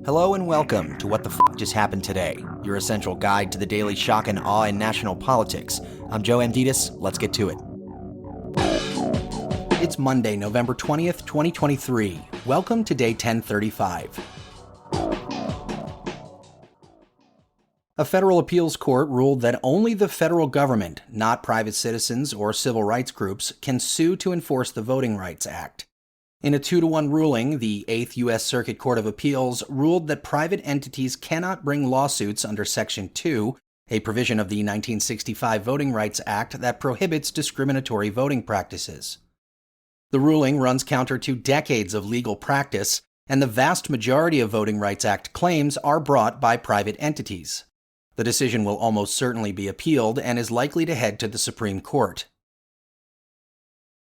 Hello and welcome to What the F*** Just Happened Today, your essential guide to the daily shock and awe in national politics. I'm Joe Amditis. Let's get to it. It's Monday, November 20th, 2023. Welcome to day 1035. A federal appeals court ruled that only the federal government, not private citizens or civil rights groups, can sue to enforce the Voting Rights Act. In a 2-1 ruling, the 8th U.S. Circuit Court of Appeals ruled that private entities cannot bring lawsuits under Section 2, a provision of the 1965 Voting Rights Act that prohibits discriminatory voting practices. The ruling runs counter to decades of legal practice, and the vast majority of Voting Rights Act claims are brought by private entities. The decision will almost certainly be appealed and is likely to head to the Supreme Court.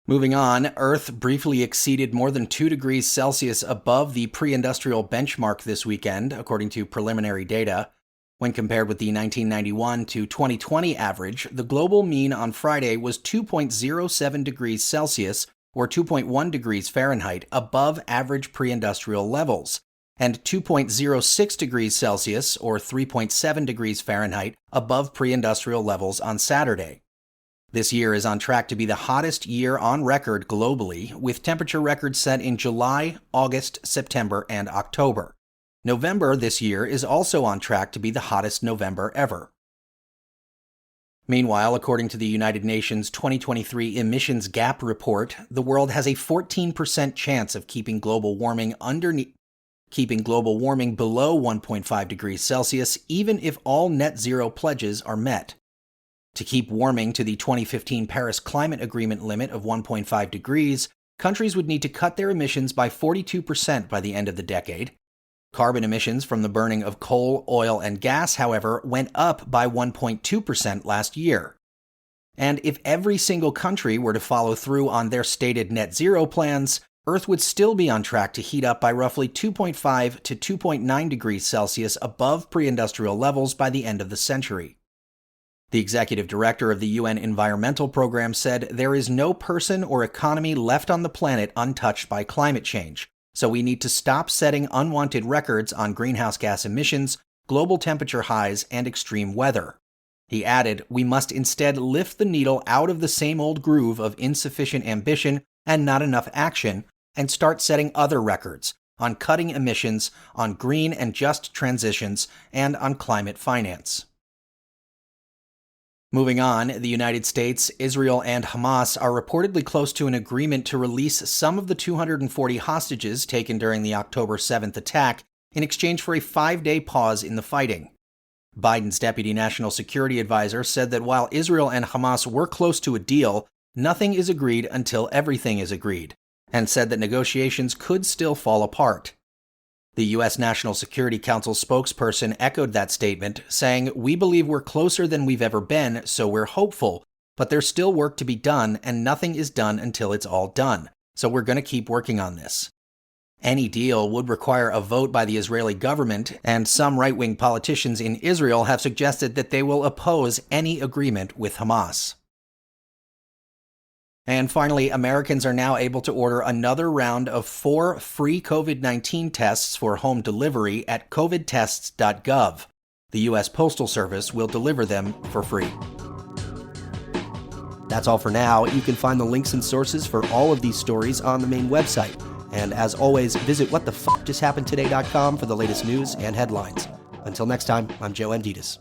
Moving on, Earth briefly exceeded more than 2 degrees Celsius above the pre-industrial benchmark this weekend, according to preliminary data. When compared with the 1991 to 2020 average, the global mean on Friday was 2.07 degrees Celsius, or 2.1 degrees Fahrenheit, above average pre-industrial levels, and 2.06 degrees Celsius, or 3.7 degrees Fahrenheit, above pre-industrial levels on Saturday. This year is on track to be the hottest year on record globally, with temperature records set in July, August, September, and October. November this year is also on track to be the hottest November ever. Meanwhile, according to the United Nations 2023 Emissions Gap Report, the world has a 14% chance of keeping global warming below 1.5 degrees Celsius, even if all net zero pledges are met. To keep warming to the 2015 Paris Climate Agreement limit of 1.5 degrees, countries would need to cut their emissions by 42% by the end of the decade. Carbon emissions from the burning of coal, oil, and gas, however, went up by 1.2% last year. And if every single country were to follow through on their stated net zero plans, Earth would still be on track to heat up by roughly 2.5 to 2.9 degrees Celsius above pre-industrial levels by the end of the century. The executive director of the UN Environmental Program said there is no person or economy left on the planet untouched by climate change, so we need to stop setting unwanted records on greenhouse gas emissions, global temperature highs, and extreme weather. He added, we must instead lift the needle out of the same old groove of insufficient ambition and not enough action, and start setting other records on cutting emissions, on green and just transitions, and on climate finance. Moving on, the United States, Israel, and Hamas are reportedly close to an agreement to release some of the 240 hostages taken during the October 7th attack in exchange for a 5-day pause in the fighting. Biden's deputy national security advisor said that while Israel and Hamas were close to a deal, nothing is agreed until everything is agreed, and said that negotiations could still fall apart. The U.S. National Security Council spokesperson echoed that statement, saying, we believe we're closer than we've ever been, so we're hopeful, but there's still work to be done, and nothing is done until it's all done, so we're going to keep working on this. Any deal would require a vote by the Israeli government, and some right-wing politicians in Israel have suggested that they will oppose any agreement with Hamas. And finally, Americans are now able to order another round of 4 free COVID-19 tests for home delivery at covidtests.gov. The U.S. Postal Service will deliver them for free. That's all for now. You can find the links and sources for all of these stories on the main website. And as always, visit whatthefjusthappenedtoday.com for the latest news and headlines. Until next time, I'm Joe Amditis.